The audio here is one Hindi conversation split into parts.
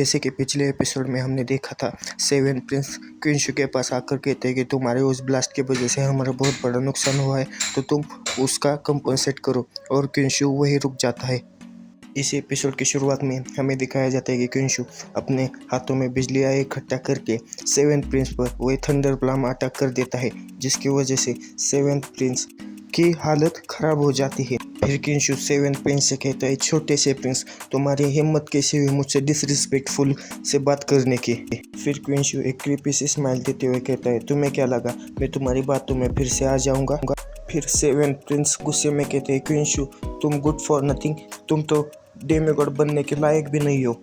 जैसे कि पिछले एपिसोड में हमने देखा था, सेवन प्रिंस क्विंशु के पास आकर कहते हैं कि तुम्हारे उस ब्लास्ट की वजह से हमारा बहुत बड़ा नुकसान हुआ है, तो तुम उसका कंपनसेट करो। और क्विंशु वही रुक जाता है। इस एपिसोड की शुरुआत में हमें दिखाया जाता है कि क्विंशु अपने हाथों में बिजली आए इकट्ठा करके सेवन प्रिंस पर वही थंडर ब्लाम अटैक कर देता है, जिसकी वजह से सेवन प्रिंस की हालत खराब हो जाती है। फिर क्विंशु सेवन प्रिंस से कहता है, छोटे से प्रिंस, तुम्हारी हिम्मत कैसे हुई मुझसे डिसरिस्पेक्टफुल से बात करने की। फिर क्विंशु एक क्रीपी सी स्माइल देते हुए कहता है, तुम्हें क्या लगा मैं तुम्हारी बातों में फिर से आ जाऊंगा। फिर सेवन प्रिंस गुस्से में कहते हैं, क्विंशु तुम गुड फॉर नथिंग, तुम तो डेमीगॉड बनने के लायक भी नहीं हो।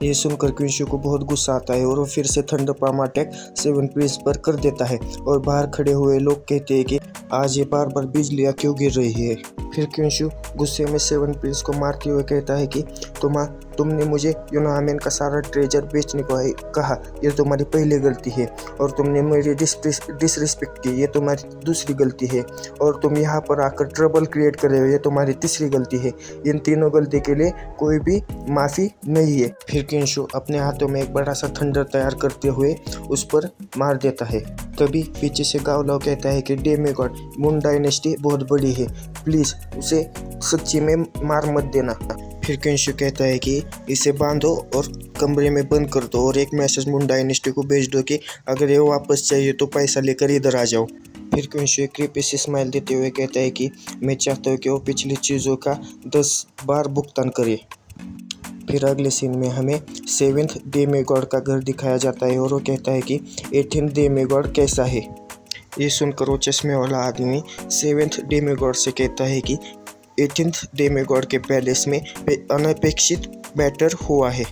ये सुनकर क्विंशु को बहुत गुस्सा आता है और वो फिर से thunder palm attack seven Prince पर कर देता है। और बाहर खड़े हुए लोग कहते हैं कि आज ये बार बार बिजलियाँ क्यों गिर रही है। फिर क्विंशु गुस्से में सेवन प्रिंस को मारते हुए कहता है कि तुमने मुझे यूनामेन का सारा ट्रेजर बेचने को कहा, ये तुम्हारी पहली गलती है। और तुमने मेरी डिसरिस्पेक्ट की, ये तुम्हारी दूसरी गलती है। और तुम यहाँ पर आकर ट्रबल क्रिएट कर रहे हो, ये तुम्हारी तीसरी गलती है। इन तीनों गलती के लिए कोई भी माफ़ी नहीं है। फिर क्विंशु अपने हाथों में एक बड़ा सा थंडर तैयार करते हुए उस पर मार देता है। तभी पीछे से गावलाव कहता है कि डेमीगॉड मून डायनेस्टी बहुत बड़ी है, प्लीज़ उसे सच्ची में मार मत देना। फिर क्विंशु कहता है कि इसे बांधो और कमरे में बंद कर दो और एक मैसेज मून डायनेस्टी को भेज दो कि अगर ये वापस चाहिए तो पैसा लेकर इधर आ जाओ। फिर क्विंशु एक क्रीपी सी स्माइल देते हुए कहता है कि मैं चाहता हूँ कि वो पिछली चीज़ों का 10 बार भुगतान करे। फिर अगले सीन में हमें सेवेंथ डेमीगॉड का घर दिखाया जाता है और वो कहता है कि 18th डेमीगॉड कैसा है। ये सुनकर वो चश्मे वाला आदमी सेवेंथ डेमीगॉड से कहता है कि 18th डेमीगॉड के पैलेस में अनपेक्षित मैटर हुआ है।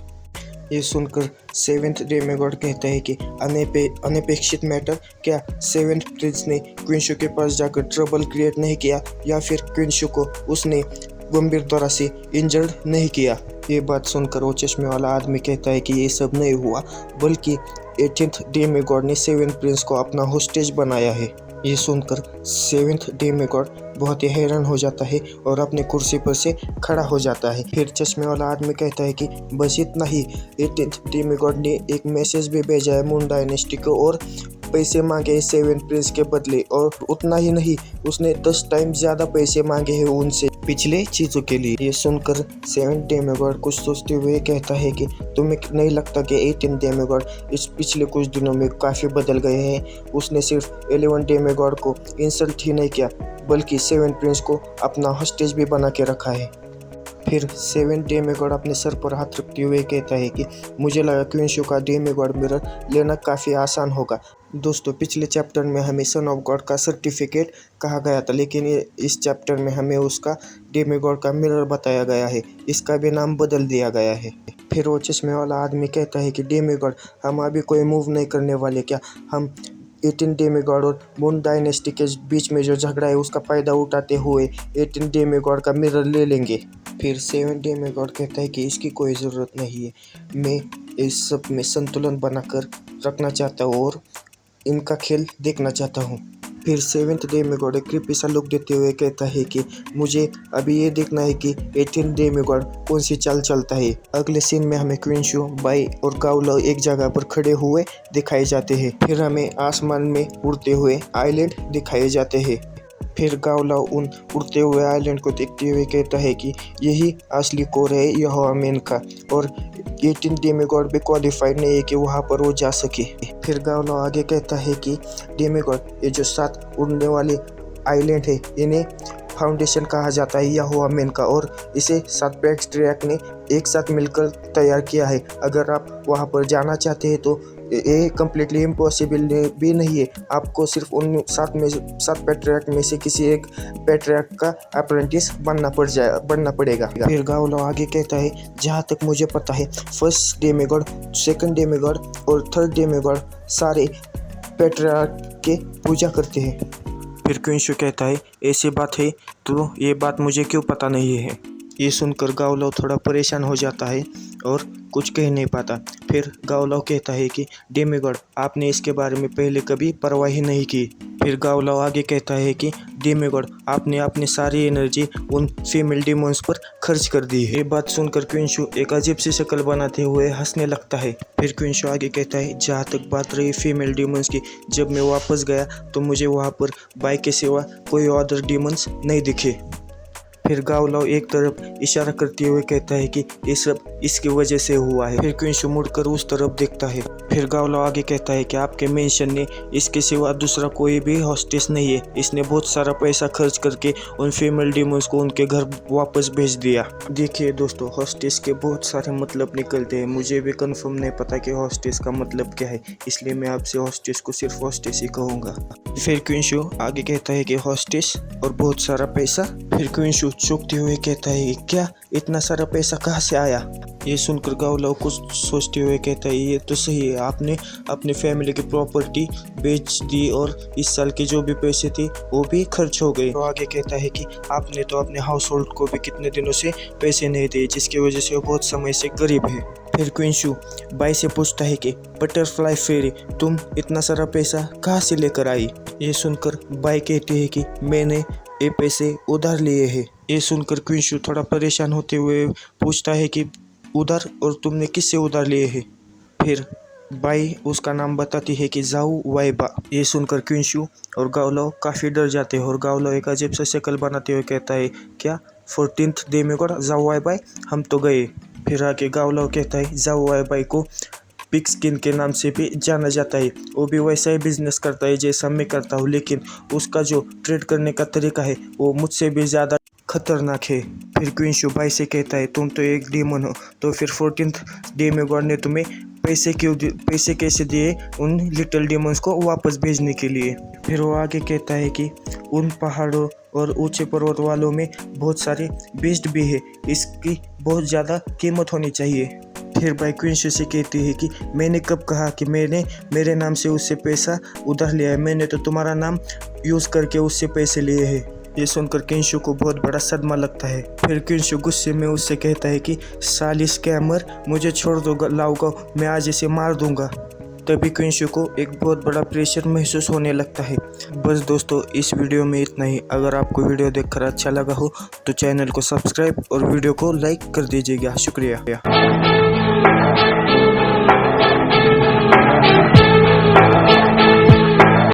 ये सुनकर सेवेंथ डेमीगॉड कहता है कि अनपेक्षित मैटर क्या? सेवेंथ प्रिंस ने क्विंशु के पास जाकर ट्रबल क्रिएट नहीं किया या फिर क्विंशु को उसने गंभीर तरह से इंजर्ड नहीं किया। ये बात सुनकर वो चश्मे वाला आदमी कहता है कि ये सब नहीं हुआ, बल्कि 18th डेमीगॉड ने सेवन प्रिंस को अपना होस्टेज बनाया है। ये सुनकर सेवेंथ डेमीगॉड बहुत ही हैरान हो जाता है और अपनी कुर्सी पर से खड़ा हो जाता है। फिर चश्मे वाला आदमी कहता है कि बस इतना ही, 18th डेमीगॉड ने एक मैसेज भी भेजा है मून डायनेस्टी को और पैसे मांगे सेवन प्रिंस के बदले, और उतना ही नहीं, उसने 10 टाइम ज़्यादा पैसे मांगे हैं उनसे पिछले चीज़ों के लिए। ये सुनकर सेवन डेमीगॉड कुछ सोचते हुए कहता है कि तुम्हें नहीं लगता कि 18 डेमीगॉड इस पिछले कुछ दिनों में काफ़ी बदल गए हैं? उसने सिर्फ 11 डेमीगॉड को इंसल्ट ही नहीं किया, बल्कि सेवन प्रिंस को अपना हॉस्टेज भी बना के रखा है। फिर सेवन डेमीगॉड अपने सर पर हाथ रखते हुए कहता है कि मुझे लगा क्विंशु का डेमीगॉड मिरर लेना काफ़ी आसान होगा। दोस्तों, पिछले चैप्टर में हमें सन ऑफ गॉड का सर्टिफिकेट कहा गया था, लेकिन इस चैप्टर में हमें उसका डेमीगॉड का मिरर बताया गया है। इसका भी नाम बदल दिया गया है। फिर वो चश्मे वाला आदमी कहता है कि डेमीगॉड, हम अभी कोई मूव नहीं करने वाले क्या? हम 18 डेमीगॉड और मून डायनेस्टी के बीच में जो झगड़ा है उसका फ़ायदा उठाते हुए 18 डेमीगॉड का मिरर ले लेंगे। फिर सेवन डेमीगॉड कहता है कि इसकी कोई ज़रूरत नहीं है, मैं इस सब में संतुलन बनाकर रखना चाहता हूँ और इनका खेल देखना चाहता हूँ। फिर सेवेंथ डेमीगॉड एक क्रीपी सा लुक देते हुए कहता है कि मुझे अभी ये देखना है कि 18 डेमीगॉड कौन सी चाल चलता है। अगले सीन में हमें क्विंशु, बाई और गावलाव एक जगह पर खड़े हुए दिखाए जाते हैं। फिर हमें आसमान में उड़ते हुए आइलैंड दिखाए जाते हैं। फिर गावलाव उन उड़ते हुए आइलैंड को देखते हुए कहता है कि यही असली कोर है यूनामेन का, और 18 डेमीगॉड भी क्वालिफाइड नहीं है कि वहाँ पर वो जा सके। फिर गावलाव आगे कहता है कि डेमीगॉड, ये जो 7 उड़ने वाले आइलैंड है इन्हें फाउंडेशन कहा जाता है यूनामेन का, और इसे 7 पैट्रियार्क ने एक साथ मिलकर तैयार किया है। अगर आप वहाँ पर जाना चाहते हैं तो ये कम्प्लीटली इम्पॉसिबल भी नहीं है, आपको सिर्फ उन 7 पैट्रियार्क में से किसी एक पैट्रियार्क का अप्रेंटिस बनना पड़ेगा। फिर गावलाव आगे कहता है, जहाँ तक मुझे पता है फर्स्ट डेमीगॉड, सेकंड डेमीगॉड और थर्ड डेमीगॉड सारे पैट्रियार्क के पूजा करते हैं। फिर क्विंशु कहता है, ऐसी बात है तो ये बात मुझे क्यों पता नहीं है। ये सुनकर गावलाव थोड़ा परेशान हो जाता है और कुछ कह नहीं पाता। फिर गावलाव कहता है कि डेमीगॉड, आपने इसके बारे में पहले कभी परवाह ही नहीं की। फिर गावलाव आगे कहता है कि डेमिगॉड, आपने अपनी सारी एनर्जी उन फीमेल डिमोन्स पर खर्च कर दी है। ये बात सुनकर क्विंशु एक अजीब सी शक्ल बनाते हुए हंसने लगता है। फिर क्विंशु आगे कहता है, जहाँ तक बात रही फीमेल डिमोन्स की, जब मैं वापस गया तो मुझे वहाँ पर बाई के सिवा कोई अदर डिमोन्स नहीं दिखे। फिर गावलाव एक तरफ इशारा करते हुए कहता है कि ये सब इसकी वजह से हुआ है। फिर क्विंशु मुड़कर उस तरफ देखता है। फिर गावलाव आगे कहता है कि आपके मेंशन ने इसके सिवा दूसरा कोई भी हॉस्टेस नहीं है। इसने बहुत सारा पैसा खर्च करके उन फीमेल डिमोन्स को उनके घर वापस भेज दिया। देखिए दोस्तों, हॉस्टेस के बहुत सारे मतलब निकलते हैं। मुझे भी कंफर्म नहीं पता कि हॉस्टेस का मतलब क्या है, इसलिए मैं आपसे हॉस्टेस को सिर्फ हॉस्टेस ही कहूँगा। फिर क्विंशु आगे कहता है कि हॉस्टेस और बहुत सारा पैसा। फिर क्विंशु चौंकते हुए कहता है, क्या इतना सारा पैसा कहाँ से आया? ये सुनकर गावलाव कुछ सोचते हुए कहता है, ये तो सही है, आपने अपनी फैमिली की प्रॉपर्टी बेच दी और इस साल के जो भी पैसे थे वो भी खर्च हो गए। तो आगे कहता है कि आपने तो अपने हाउस होल्ड को भी कितने दिनों से पैसे नहीं दिए, जिसकी वजह से वो बहुत समय से गरीब है। फिर क्विंशु बाई से पूछता है कि बटरफ्लाई फेरी, तुम इतना सारा पैसा कहाँ से लेकर आई? ये सुनकर बाई कहती है कि मैंने ये पैसे उधार लिए हैं। ये सुनकर क्विंशु थोड़ा परेशान होते हुए पूछता है कि उधार, और तुमने किससे उधार लिए हैं? फिर बाई उसका नाम बताती है कि जाऊ वाइबा। ये सुनकर क्विंशु और गावलाव काफ़ी डर जाते हैं और गावलाव एक अजीब सा शक्ल बनाते हुए कहता है, क्या 14th डेमिगॉड जाऊ वाइबा, हम तो गए। फिर आगे गावलाव कहता है, जाऊ वाइबा को पिग स्किन के नाम से भी जाना जाता है। वो भी वैसा ही बिजनेस करता है जैसा मैं करता हूँ, लेकिन उसका जो ट्रेड करने का तरीका है वो मुझसे भी ज़्यादा खतरनाक है। फिर क्विंशु बाई से कहता है, तुम तो एक डीमन हो, तो फिर 14th डेमिगॉड ने तुम्हें पैसे कैसे दिए उन लिटिल डीमंस को वापस भेजने के लिए? फिर वो आगे कहता है कि उन पहाड़ों और ऊंचे पर्वत वालों में बहुत सारे बेस्ट भी है, इसकी बहुत ज़्यादा कीमत होनी चाहिए। फिर बाई क्विंशु से कहती है कि मैंने कब कहा कि मैंने मेरे नाम से उससे पैसा उधार लिया है? मैंने तो तुम्हारा नाम यूज़ करके उससे पैसे लिए हैं। ये सुनकर क्विंशु को बहुत बड़ा सदमा लगता है। फिर क्विंशु गुस्से में उससे कहता है कि साली स्कैमर, मुझे छोड़ दो लाऊगा, मैं आज इसे मार दूंगा। तभी क्विंशु को एक बहुत बड़ा प्रेशर महसूस होने लगता है। बस दोस्तों, इस वीडियो में इतना ही। अगर आपको वीडियो देखकर अच्छा लगा हो तो चैनल को सब्सक्राइब और वीडियो को लाइक कर दीजिएगा। शुक्रिया।